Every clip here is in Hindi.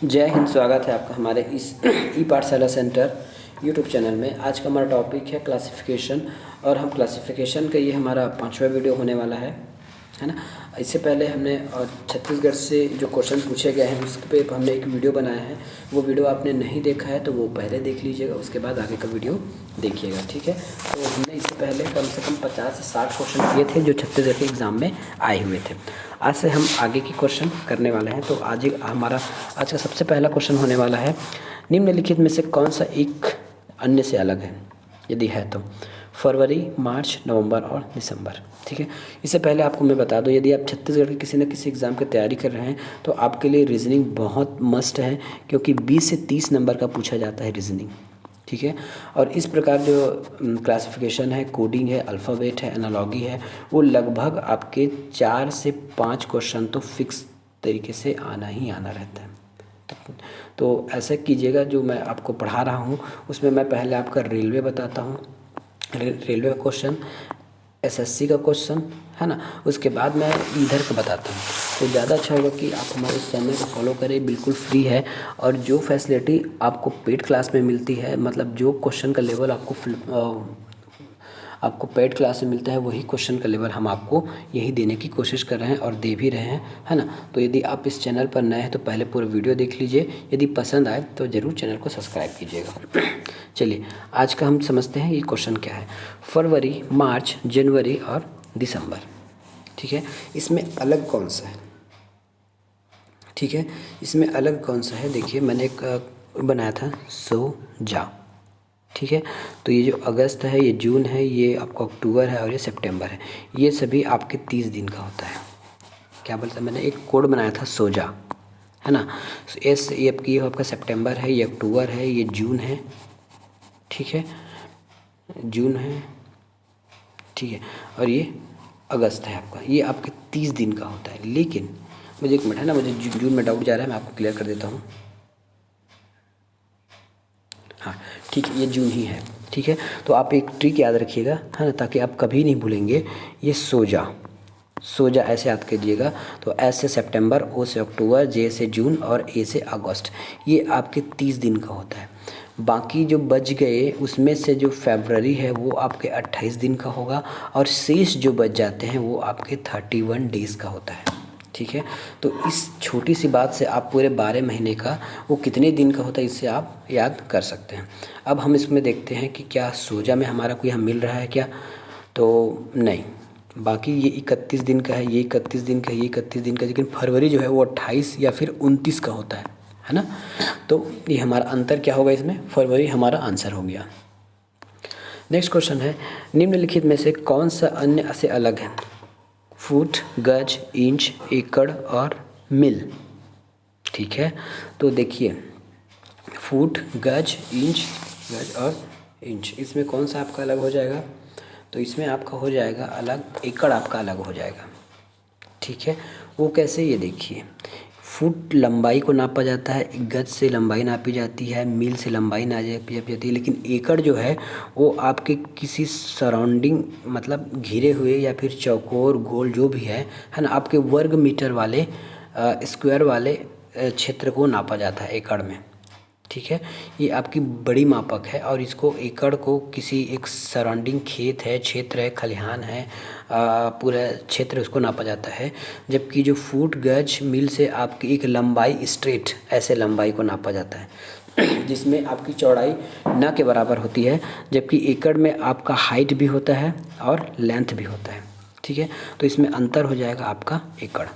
जय हिंद। स्वागत है आपका हमारे इस ई पाठशाला सेंटर यूट्यूब चैनल में। आज का हमारा टॉपिक है क्लासिफिकेशन और हम क्लासिफिकेशन का ये हमारा 5वां वीडियो होने वाला है ना। इससे पहले हमने छत्तीसगढ़ से जो क्वेश्चन पूछे गए हैं उस पे हमने एक वीडियो बनाया है। वो वीडियो आपने नहीं देखा है तो वो पहले देख लीजिएगा, उसके बाद आगे का वीडियो देखिएगा, ठीक है। तो हमने इससे पहले कम से कम 50 से 60 क्वेश्चन किए थे जो छत्तीसगढ़ के एग्ज़ाम में आए हुए थे। आज से हम आगे की क्वेश्चन करने वाले हैं। तो आज का सबसे पहला क्वेश्चन होने वाला है, निम्नलिखित में से कौन सा एक अन्य से अलग है, यदि है तो फरवरी, मार्च, नवंबर और दिसंबर, ठीक है। इससे पहले आपको मैं बता दूं, यदि आप छत्तीसगढ़ के किसी न किसी एग्ज़ाम की तैयारी कर रहे हैं तो आपके लिए रीजनिंग बहुत मस्ट है, क्योंकि 20 से 30 नंबर का पूछा जाता है रीजनिंग, ठीक है। और इस प्रकार जो क्लासिफिकेशन है, कोडिंग है, अल्फ़ाबेट है, एनालॉजी है, वो लगभग आपके 4 से 5 क्वेश्चन तो फिक्स तरीके से आना ही आना रहता है। तो ऐसा कीजिएगा, जो मैं आपको पढ़ा रहा हूँ उसमें मैं पहले आपका रेलवे बताता हूँ, रेलवे का क्वेश्चन, एसएससी का क्वेश्चन, है ना। उसके बाद मैं इधर का बताता हूँ। तो ज़्यादा अच्छा होगा कि आप हमारे चैनल को फॉलो करें, बिल्कुल फ्री है। और जो फैसिलिटी आपको पेड क्लास में मिलती है, मतलब जो क्वेश्चन का लेवल आपको पेड क्लास में मिलता है, वही क्वेश्चन का लेवल हम आपको यही देने की कोशिश कर रहे हैं और दे भी रहे हैं, है ना। तो यदि आप इस चैनल पर नए हैं तो पहले पूरा वीडियो देख लीजिए, यदि पसंद आए तो ज़रूर चैनल को सब्सक्राइब कीजिएगा। चलिए आज का हम समझते हैं ये क्वेश्चन क्या है। फरवरी, मार्च, जनवरी और दिसंबर, ठीक है। इसमें अलग कौन सा है, ठीक है। इसमें अलग कौन सा है, देखिए मैंने एक बनाया था सोजा, ठीक है। तो ये जो अगस्त है, ये जून है, ये आपका अक्टूबर है और ये सितंबर है। ये सभी आपके 30 दिन का होता है। क्या बोलता है, मैंने एक कोड बनाया था सोजा, है ना। ये आपका सितंबर है, ये अक्टूबर है, ये जून है, ठीक है, जून है, ठीक है, और ये अगस्त है आपका। ये आपके 30 दिन का होता है। लेकिन मुझे एक मिनट, है ना, मुझे जून में डाउट जा रहा है, मैं आपको क्लियर कर देता हूँ। हाँ ठीक है, ये जून ही है, ठीक है। तो आप एक ट्रिक याद रखिएगा, है ना, ताकि आप कभी नहीं भूलेंगे। ये सोजा ऐसे याद कीजिएगा। तो एस से सितंबर, ओ से अक्टूबर, जे से जून और ए से अगस्त, ये आपके 30 दिन का होता है। बाकी जो बच गए उसमें से जो फरवरी है वो आपके 28 दिन का होगा, और शेष जो बच जाते हैं वो आपके 31 डेज़ का होता है, ठीक है। तो इस छोटी सी बात से आप पूरे 12 महीने का वो कितने दिन का होता है, इससे आप याद कर सकते हैं। अब हम इसमें देखते हैं कि क्या सोजा में हमारा कोई यहाँ मिल रहा है क्या, तो नहीं। बाकी ये 31 दिन का है, ये 31 दिन का है, ये 31 दिन का है, लेकिन फरवरी जो है वो 28 या फिर 29 का होता है ना। तो ये हमारा अंतर क्या होगा, इसमें फरवरी हमारा आंसर हो गया। नेक्स्ट क्वेश्चन है, निम्नलिखित में से कौन सा अन्य से अलग है। फुट, गज, इंच, एकड़ और मिल, ठीक है। तो देखिए फुट, गज, गज और इंच, इसमें कौन सा आपका अलग हो जाएगा, तो इसमें आपका हो जाएगा अलग, एकड़ आपका अलग हो जाएगा, ठीक है। वो कैसे, ये देखिए, फुट लंबाई को नापा जाता है, गज से लंबाई नापी जाती है, मील से लंबाई नापी जाती है, लेकिन एकड़ जो है वो आपके किसी सराउंडिंग, मतलब घिरे हुए या फिर चौकोर गोल जो भी है ना, आपके वर्ग मीटर वाले स्क्वायर वाले क्षेत्र को नापा जाता है एकड़ में, ठीक है। ये आपकी बड़ी मापक है, और इसको एकड़ को किसी एक सराउंडिंग खेत है, क्षेत्र है, खलिहान है, पूरा क्षेत्र उसको नापा जाता है। जबकि जो फुट, गज, मील से आपकी एक लंबाई स्ट्रेट ऐसे लंबाई को नापा जाता है जिसमें आपकी चौड़ाई न के बराबर होती है, जबकि एकड़ में आपका हाइट भी होता है और लेंथ भी होता है, ठीक है। तो इसमें अंतर हो जाएगा आपका एकड़।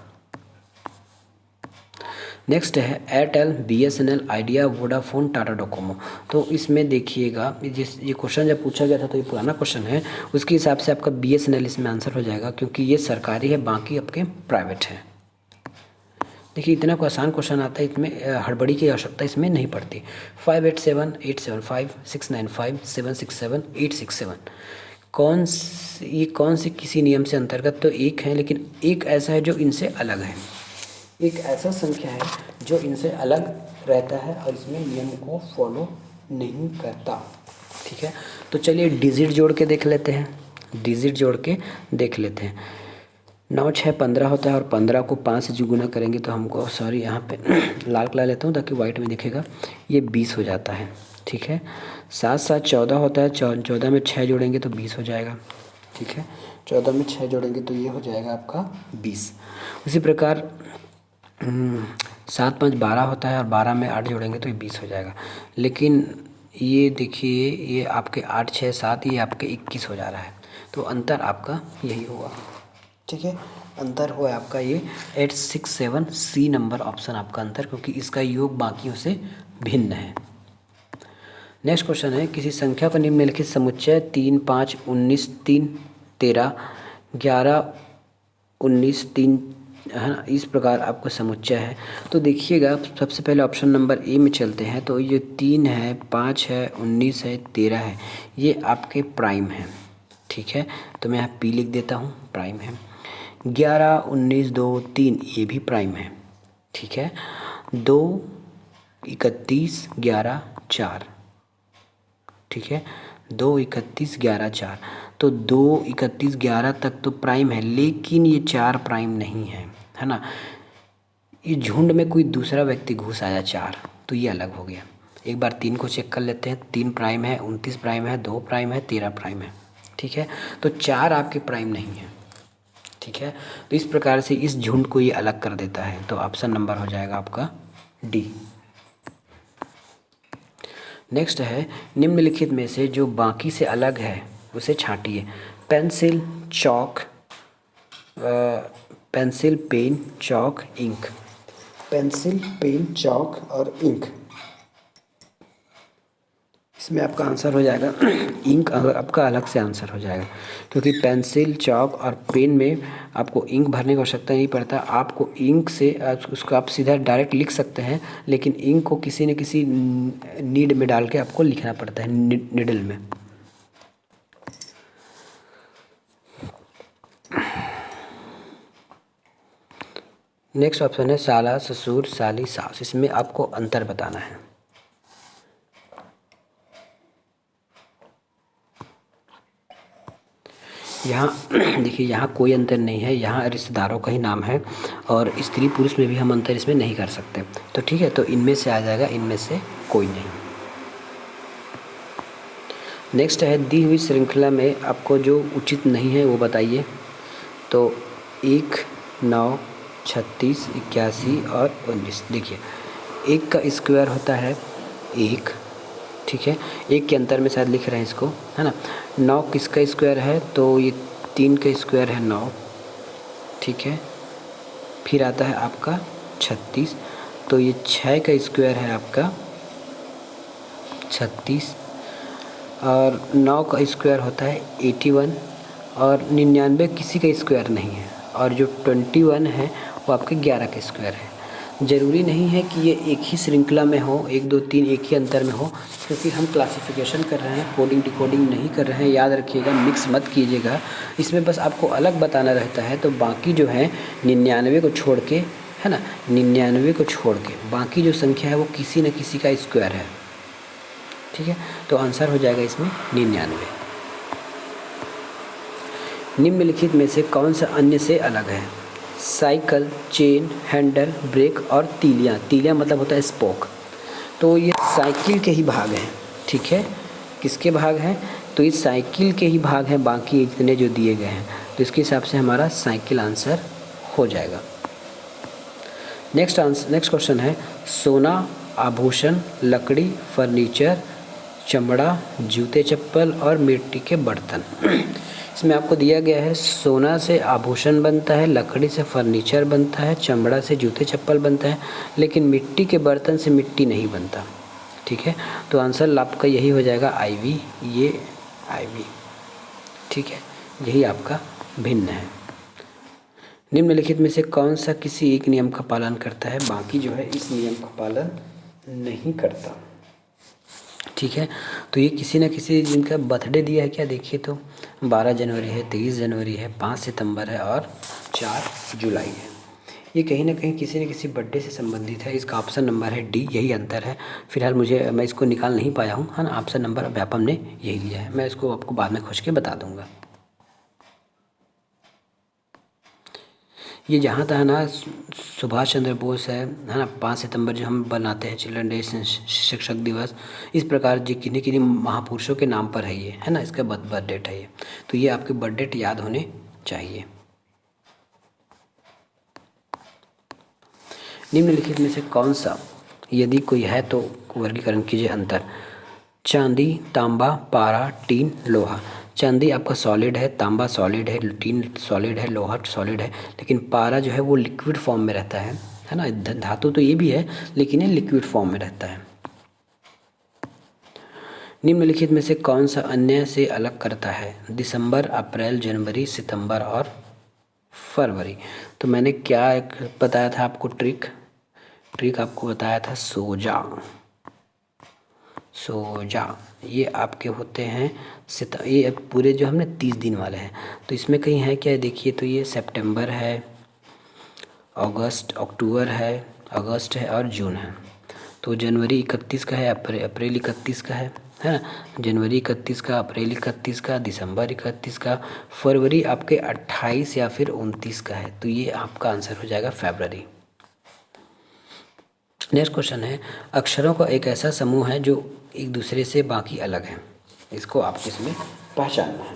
नेक्स्ट है Airtel, BSNL, idea, Vodafone, Tata Docomo. तो इसमें देखिएगा, ये क्वेश्चन जब पूछा गया था तो ये पुराना क्वेश्चन है, उसके हिसाब से आपका बीएसएनएल इसमें आंसर हो जाएगा, क्योंकि ये सरकारी है, बाकी आपके प्राइवेट है। देखिए इतना कोई आसान क्वेश्चन आता है, इसमें हड़बड़ी की आवश्यकता इसमें नहीं पड़ती। 587875 695 767 867। ये कौन से किसी नियम से अंतर्गत, तो एक है, लेकिन एक ऐसा है जो इनसे अलग है। एक ऐसा संख्या है जो इनसे अलग रहता है और इसमें नियम को फॉलो नहीं करता, ठीक है। तो चलिए डिजिट जोड़ के देख लेते हैं, डिजिट जोड़ के देख लेते हैं। 9 6 15 होता है और 15 को 5 से जो गुना करेंगे तो हमको, सॉरी यहाँ पे लाल कलर लेता हूँ ताकि वाइट में दिखेगा, ये 20 हो जाता है। ठीक है, 7 7 14 होता है, 14 में 6 जोड़ेंगे तो 20 हो जाएगा। ठीक है, 14 में 6 जोड़ेंगे तो ये हो जाएगा आपका 20। उसी प्रकार 7 5 12 होता है और 12 में 8 जोड़ेंगे तो ये 20 हो जाएगा। लेकिन ये देखिए, ये आपके 8 6 7, ये आपके 21 हो जा रहा है, तो अंतर आपका यही हुआ। ठीक है, अंतर हुआ आपका ये 867 नंबर ऑप्शन आपका अंतर, क्योंकि इसका योग बाकियों से भिन्न है। नेक्स्ट क्वेश्चन है, किसी संख्या का निम्नलिखित समुच्चय 3 5 19 3 13 11 19 3 है ना, इस प्रकार आपका समुच्चय है। तो देखिएगा, सबसे पहले ऑप्शन नंबर ए में चलते हैं। तो ये 3 है, 5 है, 19 है, 13 है, ये आपके प्राइम हैं। ठीक है, तो मैं यहाँ पी लिख देता हूँ, प्राइम है। 11 19 2 3 ये भी प्राइम है। ठीक है, 2 31 11 4, ठीक है, 2 31 11 4, तो 2 31 11 तक तो प्राइम है, लेकिन ये 4 प्राइम नहीं है ना। ये झुंड में कोई दूसरा व्यक्ति घुस आया 4, तो ये अलग हो गया। एक बार 3 को चेक कर लेते हैं। 3 प्राइम है, 29 प्राइम है, 2 प्राइम है, 13 प्राइम है। ठीक है, तो 4 आपके प्राइम नहीं है। ठीक है, तो इस प्रकार से इस झुंड को ये अलग कर देता है, तो ऑप्शन नंबर हो जाएगा आपका डी। नेक्स्ट है, निम्नलिखित में से जो बाकी से अलग है उसे छांटिए। पेंसिल, चौक, पेंसिल, पेन, चौक, इंक। पेंसिल, पेन, चौक और इंक, इसमें आपका आंसर हो जाएगा इंक। आपका अलग से आंसर हो जाएगा, क्योंकि पेंसिल, चौक और पेन में आपको इंक भरने की आवश्यकता नहीं पड़ता। आपको इंक से उसको आप सीधा डायरेक्ट लिख सकते हैं, लेकिन इंक को किसी न किसी नीड में डाल के आपको लिखना पड़ता है, निडल में। नेक्स्ट ऑप्शन है साला, ससुर, साली, सास। इसमें आपको अंतर बताना है। यहाँ देखिए, यहाँ कोई अंतर नहीं है, यहाँ रिश्तेदारों का ही नाम है, और स्त्री पुरुष में भी हम अंतर इसमें नहीं कर सकते। तो ठीक है, तो इनमें से आ जाएगा, इनमें से कोई नहीं। नेक्स्ट है, दी हुई श्रृंखला में आपको जो उचित नहीं है वो बताइए। तो 1 9 36 81 और 19। देखिए, 1 का स्क्वायर होता है 1, ठीक है, 1 के अंतर में शायद लिख रहे हैं इसको, है ना। 9 किसका स्क्वायर है, तो ये 3 का स्क्वायर है 9, ठीक है। फिर आता है आपका 36, तो ये 6 का स्क्वायर है आपका 36, और 9 का स्क्वायर होता है 81, और 99 किसी का स्क्वायर नहीं है, और जो 21 है वो आपके 11 का स्क्वायर है। ज़रूरी नहीं है कि ये एक ही श्रृंखला में हो, 1 2 3 एक ही अंतर में हो, क्योंकि हम क्लासिफिकेशन कर रहे हैं, कोडिंग डिकोडिंग नहीं कर रहे हैं। याद रखिएगा, मिक्स मत कीजिएगा। इसमें बस आपको अलग बताना रहता है। तो बाकी जो है 99 को छोड़ के, है ना, 99 को छोड़ के बाकी जो संख्या है वो किसी न किसी का स्क्वायर है। ठीक है, तो आंसर हो जाएगा इसमें 99। निम्नलिखित में से कौन सा अन्य से अलग है? साइकिल, चेन, हैंडल, ब्रेक और तीलियाँ। तीलियाँ मतलब होता है स्पोक। तो ये साइकिल के ही भाग हैं, ठीक है। किसके भाग हैं? तो ये साइकिल के ही भाग हैं, बाकी इतने जो दिए गए हैं। तो इसके हिसाब से हमारा साइकिल आंसर हो जाएगा। नेक्स्ट क्वेश्चन है, सोना, आभूषण, लकड़ी, फर्नीचर, चमड़ा, जूते चप्पल और मिट्टी के बर्तन। इसमें आपको दिया गया है सोना से आभूषण बनता है, लकड़ी से फर्नीचर बनता है, चमड़ा से जूते चप्पल बनता है, लेकिन मिट्टी के बर्तन से मिट्टी नहीं बनता। ठीक है, तो आंसर आपका यही हो जाएगा आईवी, ये आईवी। ठीक है, यही आपका भिन्न है। निम्नलिखित में से कौन सा किसी एक नियम का पालन करता है, बाकी जो है इस नियम का पालन नहीं करता। ठीक है, तो ये किसी न किसी जिनका बर्थडे दिया है क्या, देखिए तो 12 जनवरी है, 23 जनवरी है, 5 सितंबर है और 4 जुलाई है। ये कहीं ना कहीं किसी न किसी बर्थडे से संबंधित है। इसका ऑप्शन नंबर है डी, यही अंतर है। फिलहाल मैं इसको निकाल नहीं पाया हूँ, है ना। ऑप्शन नंबर व्यापम ने यही लिया है। मैं इसको आपको बाद में खोज के बता दूँगा। ये जहाँ तक है ना सुभाष चंद्र बोस है ना, 5 सितंबर जो हम बनाते हैं चिल्ड्रन डे, शिक्षक दिवस, इस प्रकार जो किन्हीं किन्हीं महापुरुषों के नाम पर है ये, है ना, इसका बर्थ डेट है ये। तो ये आपके बर्थ डेट याद होने चाहिए। निम्नलिखित में से कौन सा यदि कोई है तो वर्गीकरण कीजिए। अंतर: चांदी, तांबा, पारा, टीन, लोहा। चांदी आपका सॉलिड है, तांबा सॉलिड है, टीन सॉलिड है, लोहा सॉलिड है, लेकिन पारा जो है वो लिक्विड फॉर्म में रहता है ना। धातु तो ये भी है लेकिन ये लिक्विड फॉर्म में रहता है। निम्नलिखित में से कौन सा अन्य से अलग करता है? दिसंबर, अप्रैल, जनवरी, सितंबर और फरवरी। तो मैंने क्या बताया था आपको? ट्रिक आपको बताया था सोजा। ये आपके होते हैं ये पूरे जो हमने 30 दिन वाले हैं। तो इसमें कहीं है क्या, देखिए, तो ये सितंबर है, अक्टूबर है, अगस्त है और जून है। तो जनवरी 31 का है, अप्रैल 31 का है ना। जनवरी 31 का, अप्रैल 31 का, दिसंबर 31 का, फरवरी आपके 28 या फिर 29 का है। तो ये आपका आंसर हो जाएगा फरवरी। नेक्स्ट क्वेश्चन है, अक्षरों का एक ऐसा समूह है जो एक दूसरे से बाकी अलग है, इसको आपको इसमें पहचानना है।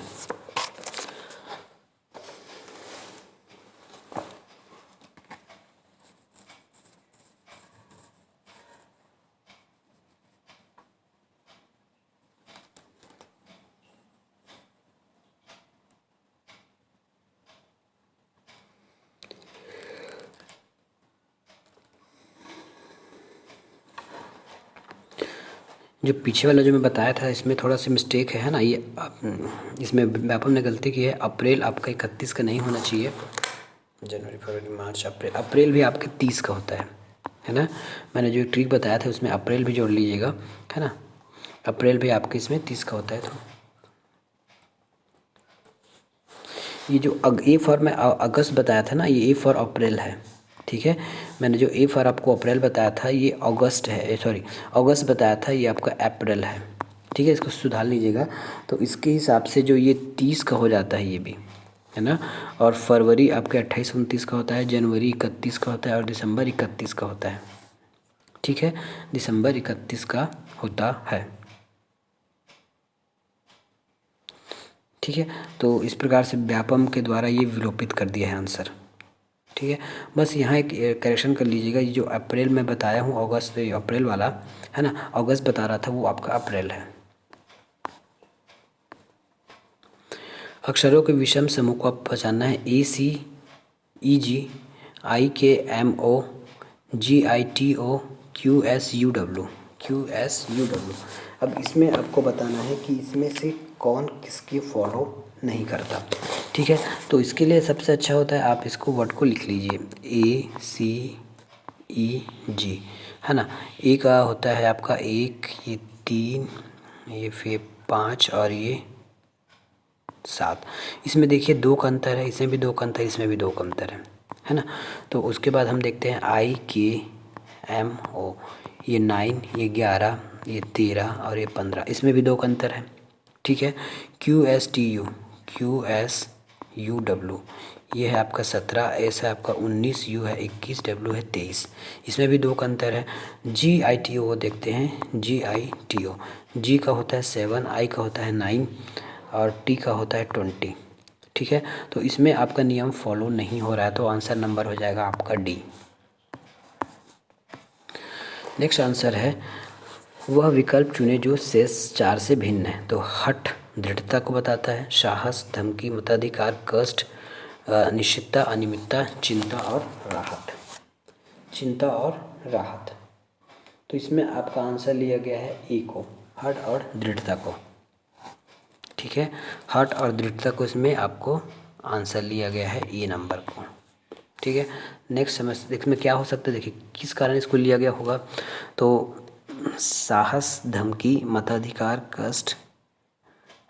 जो पीछे वाला जो मैं बताया था इसमें थोड़ा सा मिस्टेक है ना, ये इसमें व्यापम ने गलती की है। अप्रैल आपका 31 का नहीं होना चाहिए। जनवरी, फरवरी, मार्च, अप्रैल भी आपके 30 का होता है ना। मैंने जो ट्रिक बताया था उसमें अप्रैल भी जोड़ लीजिएगा, है ना। अप्रैल भी आपके इसमें 30 का होता है। तो ये जो ए फॉर मैं अगस्त बताया था ना, ये ए फॉर अप्रैल है, ठीक है। मैंने जो ए फॉर आपको अप्रैल बताया था ये अगस्त है, सॉरी अगस्त बताया था, ये आपका अप्रैल है, ठीक है। इसको सुधार लीजिएगा। तो इसके हिसाब से जो ये 30 का हो जाता है ये भी, है ना। और फरवरी आपके 28-29 का होता है, जनवरी 31 का होता है और दिसंबर 31 का होता है, ठीक है। दिसंबर 31 का होता है, ठीक है। तो इस प्रकार से व्यापम के द्वारा ये विलोपित कर दिया है आंसर, ठीक है। बस यहाँ एक करेक्शन कर लीजिएगा, ये जो अप्रैल में बताया हूँ अगस्त, अप्रैल वाला है ना, अगस्त बता रहा था वो आपका अप्रैल है। अक्षरों के विषम समूह को आप पहचानना है। ACEG, IKMO, GITO, QSUW। अब इसमें आपको बताना है कि इसमें से कौन किसकी फॉलो नहीं करता, ठीक है। तो इसके लिए सबसे अच्छा होता है आप इसको वर्ड को लिख लीजिए, ACEG, है ना। ए का होता है आपका 1, ये 3, ये फिर 5 और ये 7। इसमें देखिए 2 का अंतर है, इसमें भी 2 का अंतर, इसमें भी 2 का अंतर है ना। तो उसके बाद हम देखते हैं IKMO, ये 9, ये 11, ये 13 और ये 15, इसमें भी 2 का अंतर है, ठीक है। QSTU, ये है आपका 17, एस है आपका 19, यू है 21, डब्ल्यू है 23, इसमें भी 2 का अंतर है। GITO देखते हैं, जी का होता है 7, आई का होता है 9 और टी का होता है 20, ठीक है। तो इसमें आपका नियम फॉलो नहीं हो रहा है, तो आंसर नंबर हो जाएगा आपका डी। नेक्स्ट आंसर है, वह विकल्प चुने जो शेष 4 से भिन्न है। तो हठ दृढ़ता को बताता है, साहस, धमकी, मताधिकार, कष्ट, निश्चितता, अनियमितता, चिंता और राहत। तो इसमें आपका आंसर लिया गया है ए को, हठ और दृढ़ता को, ठीक है। हठ और दृढ़ता को इसमें आपको आंसर लिया गया है ए नंबर को, ठीक है। नेक्स्ट समस्या इसमें क्या हो सकता है, देखिए किस कारण इसको लिया गया होगा। तो साहस, धमकी, मताधिकार, कष्ट,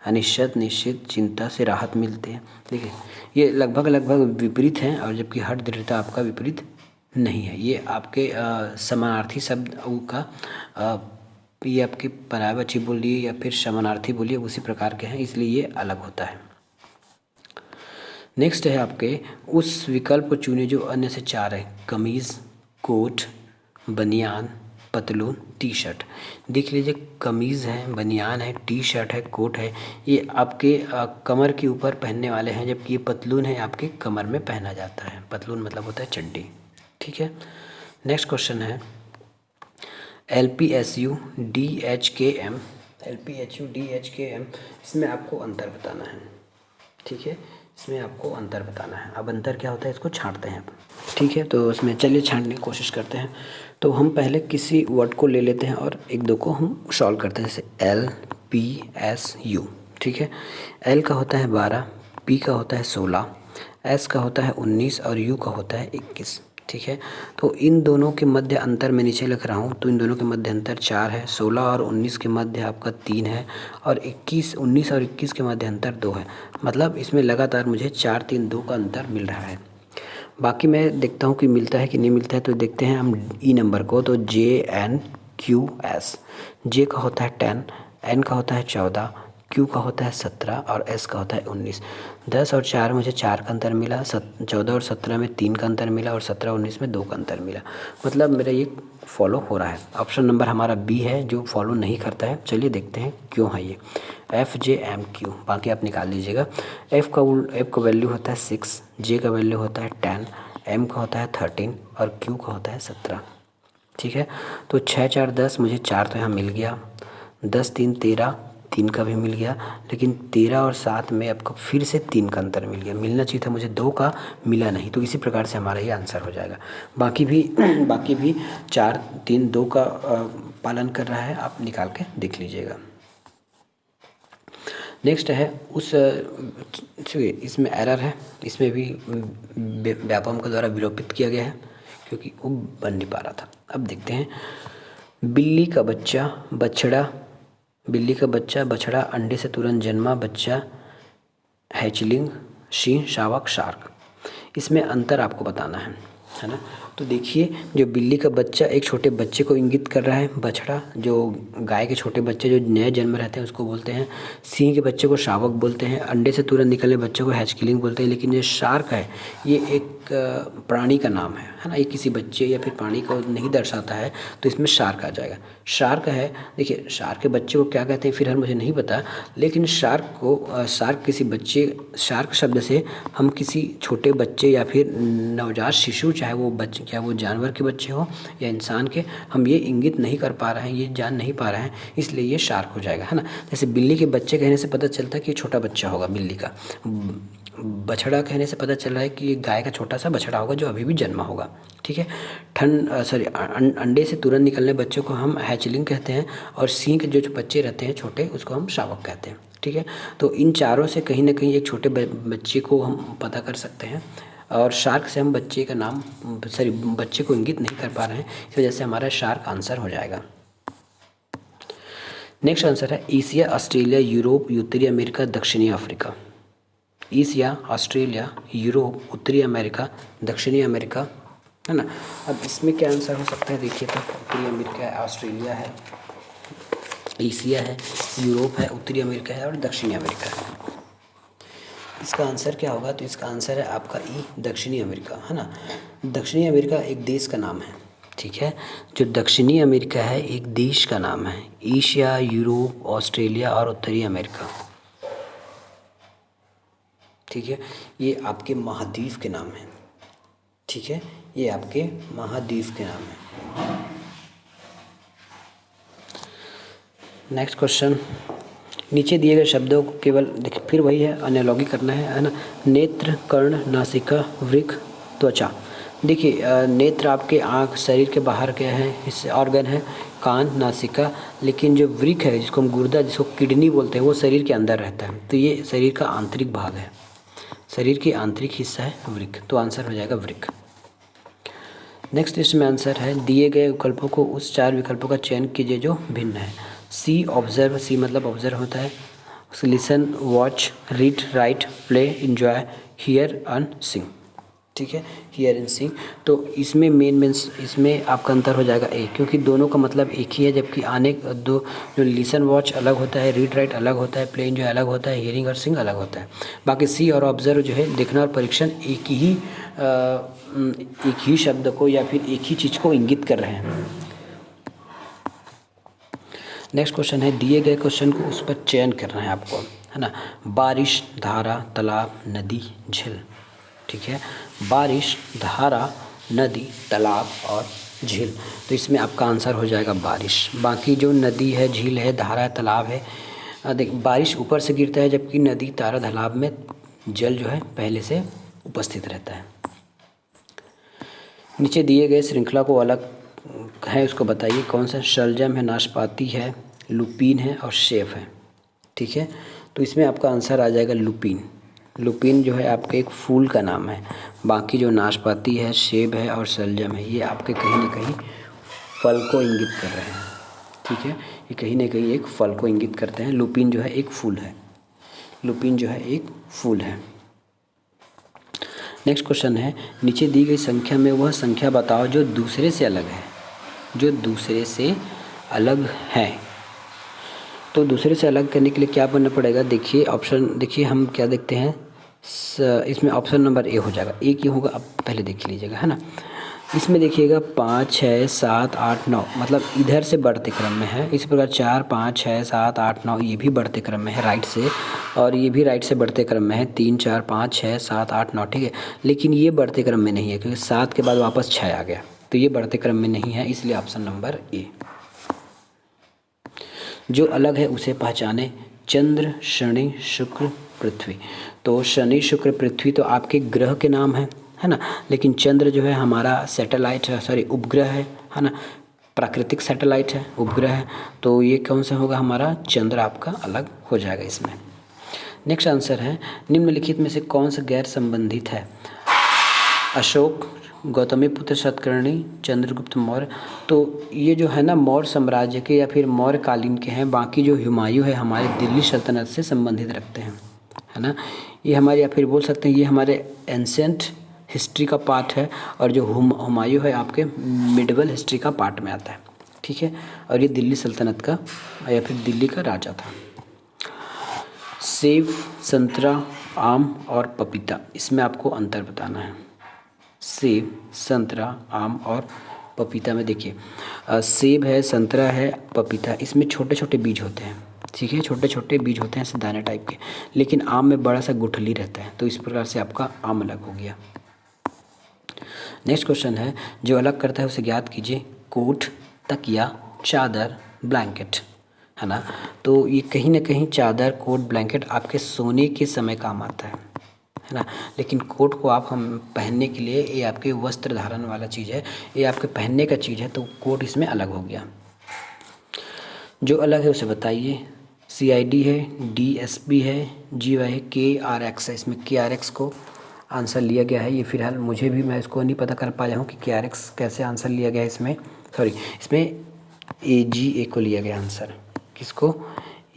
अनिश्चित, निश्चित, चिंता से राहत मिलते हैं। देखिए ये लगभग विपरीत हैं, और जबकि हठ दृढ़ता आपका विपरीत नहीं है। ये आपके समानार्थी शब्द का ये आपके पर्यायवाची बोलिए या फिर समानार्थी बोलिए, उसी प्रकार के हैं, इसलिए ये अलग होता है। नेक्स्ट है आपके उस विकल्प को चुने जो अन्य से 4 है। कमीज़, कोट, बनियान, पतलून, टी शर्ट। देख लीजिए, कमीज़ है, बनियान है, टी शर्ट है, कोट है, ये आपके कमर के ऊपर पहनने वाले हैं, जबकि ये पतलून है आपके कमर में पहना जाता है। पतलून मतलब होता है चड्डी। ठीक है। नेक्स्ट क्वेश्चन है LPSU DHKM। LPSU DHKM, इसमें आपको अंतर बताना है। ठीक है, इसमें आपको अंतर बताना है। अब अंतर क्या होता है इसको छांटते हैं अपन। ठीक है, तो उसमें चलिए छांटने की कोशिश करते हैं। तो हम पहले किसी वर्ड को ले लेते हैं और एक दो को हम सॉल्व करते हैं, जैसे LPSU। ठीक है, L का होता है 12, P का होता है 16, S का होता है 19 और U का होता है 21। ठीक है, तो इन दोनों के मध्य अंतर मैं नीचे लिख रहा हूँ, तो इन दोनों के मध्य अंतर 4 है। 16 और 19 के मध्य आपका 3 है और 19 और 21 के मध्य अंतर 2 है। मतलब इसमें लगातार मुझे 4, 3, 2 का अंतर मिल रहा है। बाकी मैं देखता हूँ कि मिलता है कि नहीं मिलता है। तो देखते हैं हम ई नंबर को। तो JNQS, जे का होता है 10, N का होता है 14, Q का होता है 17 और S का होता है 19। 10 और 4 मुझे 4 का अंतर मिला, 14 और 17 में 3 का अंतर मिला और 17 और 19 में 2 का अंतर मिला। मतलब मेरा ये फॉलो हो रहा है। ऑप्शन नंबर हमारा बी है जो फॉलो नहीं करता है। चलिए देखते हैं क्यों है ये। FJMQ, बाकी आप निकाल लीजिएगा। F का वैल्यू होता है 6, J का वैल्यू होता है 10, M का होता है 13 और Q का होता है 17। ठीक है, तो 6, 4, 10, मुझे 4 तो यहाँ मिल गया, 10, 3, 13, 3 का भी मिल गया, लेकिन 13 और 7 में आपको फिर से 3 का अंतर मिल गया। मिलना चाहिए था मुझे 2 का, मिला नहीं। तो इसी प्रकार से हमारा ये आंसर हो जाएगा। बाकी भी 4, 3, 2 का पालन कर रहा है, आप निकाल के देख लीजिएगा। नेक्स्ट है इसमें एरर है, इसमें भी व्यापम के द्वारा विलोपित किया गया है क्योंकि वो बन नहीं पा रहा था। अब देखते हैं, बिल्ली का बछड़ा अंडे से तुरंत जन्मा बच्चा, हैचलिंग, सिंह, शावक, शार्क। इसमें अंतर आपको बताना है ना। तो देखिए, जो बिल्ली का बच्चा एक छोटे बच्चे को इंगित कर रहा है, बछड़ा जो गाय के छोटे बच्चे जो नए जन्म रहते हैं उसको बोलते हैं, सिंह के बच्चे को शावक बोलते हैं, अंडे से तुरंत निकले बच्चे को हैचकिलिंग बोलते हैं। लेकिन ये शार्क है, ये एक प्राणी का नाम है ना, ये किसी बच्चे या फिर प्राणी को नहीं दर्शाता है, तो इसमें शार्क आ जाएगा। शार्क है, देखिए शार्क के बच्चे को क्या कहते हैं फिलहाल मुझे नहीं पता, लेकिन शार्क शब्द से हम किसी छोटे बच्चे या फिर नवजात शिशु, चाहे वो बच्चे क्या वो जानवर के बच्चे हो या इंसान के, हम ये इंगित नहीं कर पा रहे हैं, ये जान नहीं पा रहे हैं, इसलिए ये शार्क हो जाएगा, है ना। जैसे बिल्ली के बच्चे कहने से पता चलता है कि छोटा बच्चा होगा बिल्ली का, बछड़ा कहने से पता चल रहा है कि गाय का छोटा सा बछड़ा होगा जो अभी भी जन्मा होगा। ठीक है, अंडे से तुरंत निकलने बच्चों को हम हैचलिंग कहते हैं और सिंह के जो बच्चे रहते हैं छोटे उसको हम शावक कहते हैं। ठीक है, तो इन चारों से कहीं ना कहीं एक छोटे बच्चे को हम पता कर सकते हैं और शार्क से हम बच्चे को इंगित नहीं कर पा रहे हैं, इस वजह से हमारा शार्क आंसर हो जाएगा। नेक्स्ट आंसर है एशिया, ऑस्ट्रेलिया, यूरोप, उत्तरी अमेरिका, दक्षिणी अफ्रीका। एशिया, ऑस्ट्रेलिया, यूरोप, उत्तरी अमेरिका, दक्षिणी अमेरिका, है ना। अब इसमें क्या आंसर हो सकता है देखिए, तो उत्तरी अमेरिका है, ऑस्ट्रेलिया है, एशिया है, यूरोप है, उत्तरी अमेरिका है और दक्षिणी अमेरिका है। इसका आंसर क्या होगा, तो इसका आंसर है आपका ई, दक्षिणी अमेरिका, है ना। दक्षिणी अमेरिका एक देश का नाम है। ठीक है, जो दक्षिणी अमेरिका है एक देश का नाम है। एशिया, यूरोप, ऑस्ट्रेलिया और उत्तरी अमेरिका, ठीक है, ये आपके महाद्वीप के नाम हैं। ठीक है, ये आपके महाद्वीप के नाम हैं। नेक्स्ट क्वेश्चन, नीचे दिए गए शब्दों को केवल देखिए, फिर वही है, एनालॉगी करना है ना। नेत्र, कर्ण, नासिका, वृक्क, त्वचा। देखिए नेत्र आपके आँख, शरीर के बाहर के हैं, इससे ऑर्गन है, कान, नासिका, लेकिन जो वृक्क है जिसको हम गुर्दा, जिसको किडनी बोलते हैं, वो शरीर के अंदर रहता है, तो ये शरीर का आंतरिक भाग है, शरीर की आंतरिक हिस्सा है वृक्क, तो आंसर हो जाएगा वृक्क। नेक्स्ट लिस्ट में आंसर है, दिए गए विकल्पों को उस 4 विकल्पों का चयन कीजिए जो भिन्न है। सी, ऑब्जर्व, सी मतलब ऑब्जर्व होता है, listen, watch, read, write, play, enjoy, hear, earn, sing. ठीक है, हियर इन सिंग। तो इसमें मेन इसमें आपका अंतर हो जाएगा ए, क्योंकि दोनों का मतलब एक ही है, जबकि आने दो जो लिसन वॉच अलग होता है, रीड राइट अलग होता है, प्लेन जो है अलग होता है, हियरिंग और सिंग अलग होता है। बाकी सी और ऑब्जर्व जो है देखना और परीक्षण एक ही शब्द को या फिर एक ही चीज़ को इंगित कर रहे हैं। नेक्स्ट क्वेश्चन है, दिए गए क्वेश्चन को उस पर चयन करना है आपको, है ना। बारिश, धारा, तालाब, नदी, झील। ठीक है, बारिश, धारा, नदी, तालाब और झील। तो इसमें आपका आंसर हो जाएगा बारिश। बाकी जो नदी है, झील है, धारा है, तालाब है, देख बारिश ऊपर से गिरता है, जबकि नदी, तारा, तालाब में जल जो है पहले से उपस्थित रहता है। नीचे दिए गए श्रृंखला को अलग है उसको बताइए। कौन सा? शलजम है, नाशपाती है, लुपीन है और सेब है। ठीक है, तो इसमें आपका आंसर आ जाएगा लुपीन। लुपीन जो है आपके एक फूल का नाम है। बाकी जो नाशपाती है, सेब है और शलजम है, ये आपके कहीं ना कहीं फल को इंगित कर रहे हैं। ठीक है, ये कहीं ना कहीं एक फल को इंगित करते हैं। लुपीन जो है एक फूल है। लुपीन जो है एक फूल है। नेक्स्ट क्वेश्चन है, नीचे दी गई संख्या में वह संख्या बताओ जो दूसरे से अलग है। जो दूसरे से अलग है, तो दूसरे से अलग करने के लिए क्या करना पड़ेगा? देखिए ऑप्शन, देखिए हम क्या देखते हैं, इसमें ऑप्शन नंबर ए हो जाएगा। ए क्यों होगा आप पहले देख लीजिएगा, है ना। इसमें देखिएगा 5, 6, 7, 8, 9 मतलब इधर से बढ़ते क्रम में है। इसी प्रकार 4, 5, 6, 7, 8, 9 ये भी बढ़ते क्रम में है राइट से, और ये भी राइट से बढ़ते क्रम में है 3, 4, 5, 6, 7, 8, 9। ठीक है, लेकिन ये बढ़ते क्रम में नहीं है, क्योंकि 7 के बाद वापस 6 आ गया, तो ये बढ़ते क्रम में नहीं है, इसलिए ऑप्शन नंबर ए। जो अलग है उसे पहचाने। चंद्र, शनि, शुक्र, पृथ्वी। तो शनि, शुक्र, पृथ्वी तो आपके ग्रह के नाम है ना। लेकिन चंद्र जो है हमारा सैटेलाइट है, सॉरी उपग्रह है ना, प्राकृतिक सैटेलाइट है, उपग्रह है। तो ये कौन सा होगा? हमारा चंद्र आपका अलग हो जाएगा इसमें। नेक्स्ट आंसर है, निम्नलिखित में से कौन सा गैर संबंधित है? अशोक, गौतमीपुत्र सातकर्णी, चंद्रगुप्त मौर्य। तो ये जो है ना मौर्य साम्राज्य के या फिर मौर्य कालीन के हैं। बाकी जो हुमायूं है हमारे दिल्ली सल्तनत से संबंधित रखते हैं, है ना। ये हमारे, या फिर बोल सकते हैं ये हमारे एंशिएंट हिस्ट्री का पार्ट है, और जो हुमायूं है आपके मिडिवल हिस्ट्री का पार्ट में आता है। ठीक है, और ये दिल्ली सल्तनत का या फिर दिल्ली का राजा था। सेब, संतरा, आम और पपीता, इसमें आपको अंतर बताना है। सेब, संतरा, आम और पपीता में देखिए सेब है, संतरा है, पपीता, इसमें छोटे छोटे बीज होते हैं। ठीक है, छोटे छोटे बीज होते हैं ऐसे दाने टाइप के, लेकिन आम में बड़ा सा गुठली रहता है। तो इस प्रकार से आपका आम अलग हो गया। नेक्स्ट क्वेश्चन है, जो अलग करता है उसे ज्ञात कीजिए। कोट, तकिया, चादर, ब्लैंकेट, है ना। तो ये कहीं ना कहीं चादर, कोट, ब्लैंकेट आपके सोने के समय काम आता है ना। लेकिन कोट को आप हम पहनने के लिए, ये आपके वस्त्र धारण वाला चीज़ है, ये आपके पहनने का चीज़ है, तो कोट इसमें अलग हो गया। जो अलग है उसे बताइए। CID है, DSP है, GY है, KRX है। इसमें KRX को आंसर लिया गया है। ये फिलहाल मुझे भी, मैं इसको नहीं पता कर पाया हूँ कि KRX कैसे आंसर लिया गया है इसमें। सॉरी, इसमें AGA को लिया गया आंसर। किसको?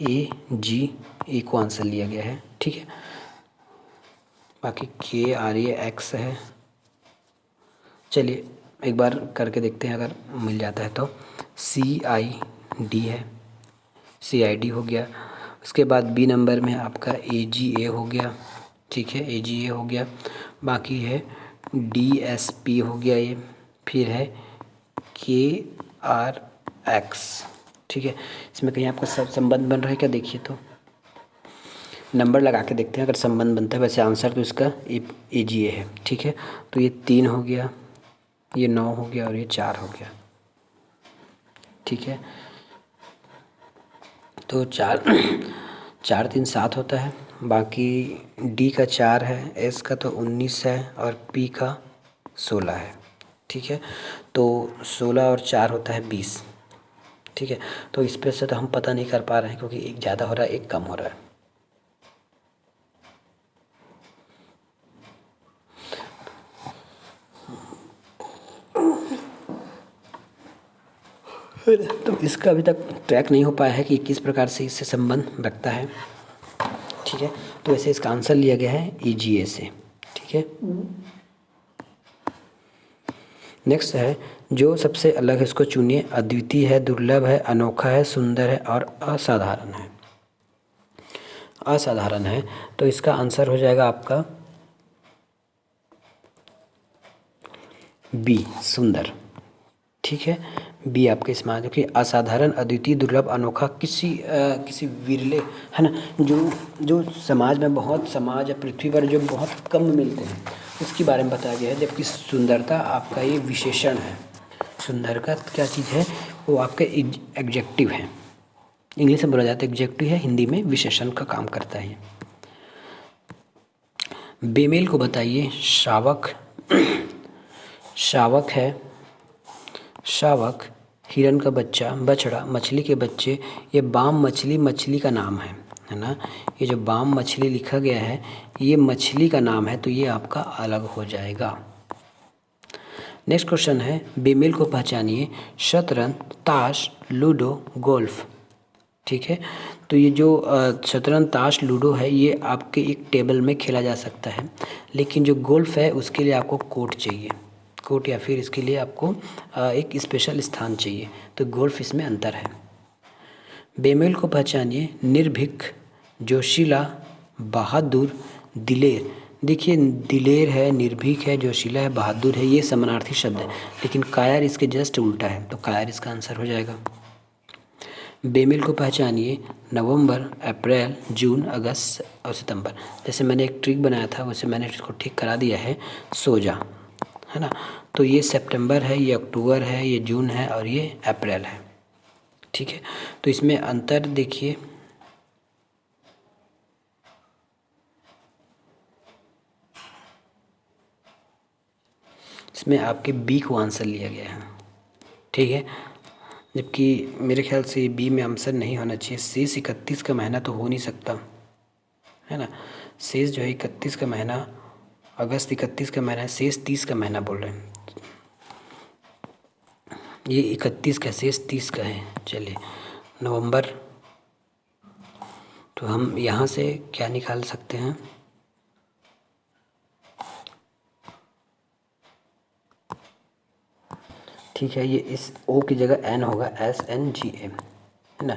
AGA को आंसर लिया गया है। ठीक है, बाकी KRAX है। चलिए एक बार करके देखते हैं, अगर मिल जाता है तो। CID है, CID हो गया। उसके बाद B नंबर में आपका AGA हो गया। ठीक है, AGA हो गया। बाकी है DSP हो गया ये, फिर है KRX। ठीक है, इसमें कहीं आपका सब संबंध बन रहा है क्या? देखिए तो नंबर लगा के देखते हैं अगर संबंध बनता है। वैसे आंसर तो इसका AGA है। ठीक है, तो ये 3 हो गया, ये 9 हो गया और ये 4 हो गया। ठीक है, तो 4 4 3 7 होता है। बाकी D का 4 है, S का तो 19 है और P का 16 है। ठीक है, तो 16 और 4 होता है 20। ठीक है, तो इस पे से तो हम पता नहीं कर पा रहे हैं, क्योंकि एक ज़्यादा हो रहा है, एक कम हो रहा है। तो इसका अभी तक ट्रैक नहीं हो पाया है कि किस प्रकार से इससे संबंध रखता है। ठीक है, तो वैसे इसका आंसर लिया गया है AGA से। ठीक है, नेक्स्ट है जो सबसे अलग है इसको चुनिए। अद्वितीय है, दुर्लभ है, अनोखा है, सुंदर है और असाधारण है। असाधारण है तो इसका आंसर हो जाएगा आपका बी, सुंदर। ठीक है, बी आपके इसमें आ जाए। असाधारण, अद्वितीय, दुर्लभ, अनोखा किसी विरले है ना, जो समाज में बहुत, समाज या पृथ्वी पर जो बहुत कम मिलते हैं उसके बारे में बताया गया है। जबकि सुंदरता आपका ये विशेषण है। सुंदर का क्या चीज़ है, वो आपका एडजेक्टिव है। इंग्लिश में बोला जाता है एडजेक्टिव है, हिंदी में विशेषण का काम करता है। बेमेल को बताइए। शावक, शावक है, शावक, हिरन का बच्चा, बछड़ा, मछली के बच्चे। ये बाम मछली मछली का नाम है ना। ये जो बाम मछली लिखा गया है ये मछली का नाम है, तो ये आपका अलग हो जाएगा। नेक्स्ट क्वेश्चन है बेमेल को पहचानिए। शतरंज, ताश, लूडो, गोल्फ। ठीक है, तो ये जो शतरंज, ताश, लूडो है ये आपके एक टेबल में खेला जा सकता है, लेकिन जो गोल्फ है उसके लिए आपको कोर्ट चाहिए, कोर्ट, या फिर इसके लिए आपको एक स्पेशल स्थान चाहिए। तो गोल्फ इसमें अंतर है। बेमेल को पहचानिए। निर्भीक, जोशीला, बहादुर, दिलेर। देखिए दिलेर है, निर्भीक है, जोशीला है, बहादुर है, ये समानार्थी शब्द है, लेकिन कायर इसके जस्ट उल्टा है, तो कायर इसका आंसर हो जाएगा। बेमेल को पहचानिए। नवंबर, अप्रैल, जून, अगस्त और सितंबर। जैसे मैंने एक ट्रिक बनाया था वैसे मैंने इसको ठीक करा दिया है। सोजा है ना, तो ये सितंबर है, ये अक्टूबर है, ये जून है और ये अप्रैल है। ठीक है, तो इसमें अंतर देखिए। इसमें आपके बी को आंसर लिया गया है। ठीक है, जबकि मेरे ख्याल से बी में आंसर नहीं होना चाहिए। शेष 31 का महीना तो हो नहीं सकता है ना। शेष जो है 31 का महीना, अगस्त 31 का महीना है, शेष 30 का महीना बोल रहे हैं। ये 31 का, शेष 30 का है। चलिए नवंबर, तो हम यहाँ से क्या निकाल सकते हैं। ठीक है, ये इस ओ की जगह एन होगा, SNGA है ना।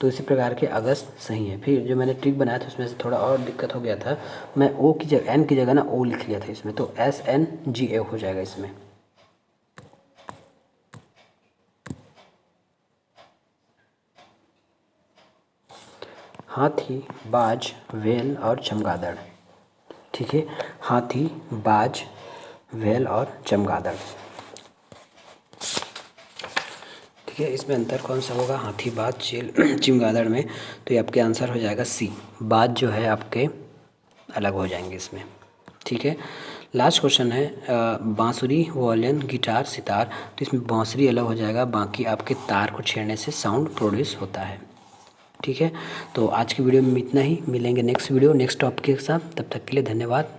तो इसी प्रकार के अगस्त सही है। फिर जो मैंने ट्रिक बनाया था उसमें से थोड़ा और दिक्कत हो गया था, मैं ओ की जगह, एन की जगह ना ओ लिख लिया था इसमें, तो SNGA हो जाएगा इसमें। हाथी, बाज, व्हेल और चमगादड़। ठीक है, हाथी, बाज, व्हेल और चमगादड़। ठीक है, इसमें अंतर कौन सा होगा, हाथी, बाज, चील, चमगादड़ में। तो ये आपके आंसर हो जाएगा सी, बाज जो है आपके अलग हो जाएंगे इसमें। ठीक है, लास्ट क्वेश्चन है बांसुरी, वायलिन, गिटार, सितार। तो इसमें बांसुरी अलग हो जाएगा, बाकी आपके तार को छेड़ने से साउंड प्रोड्यूस होता है। ठीक है, तो आज की वीडियो में इतना ही। मिलेंगे नेक्स्ट वीडियो नेक्स्ट टॉपिक के साथ, तब तक के लिए धन्यवाद।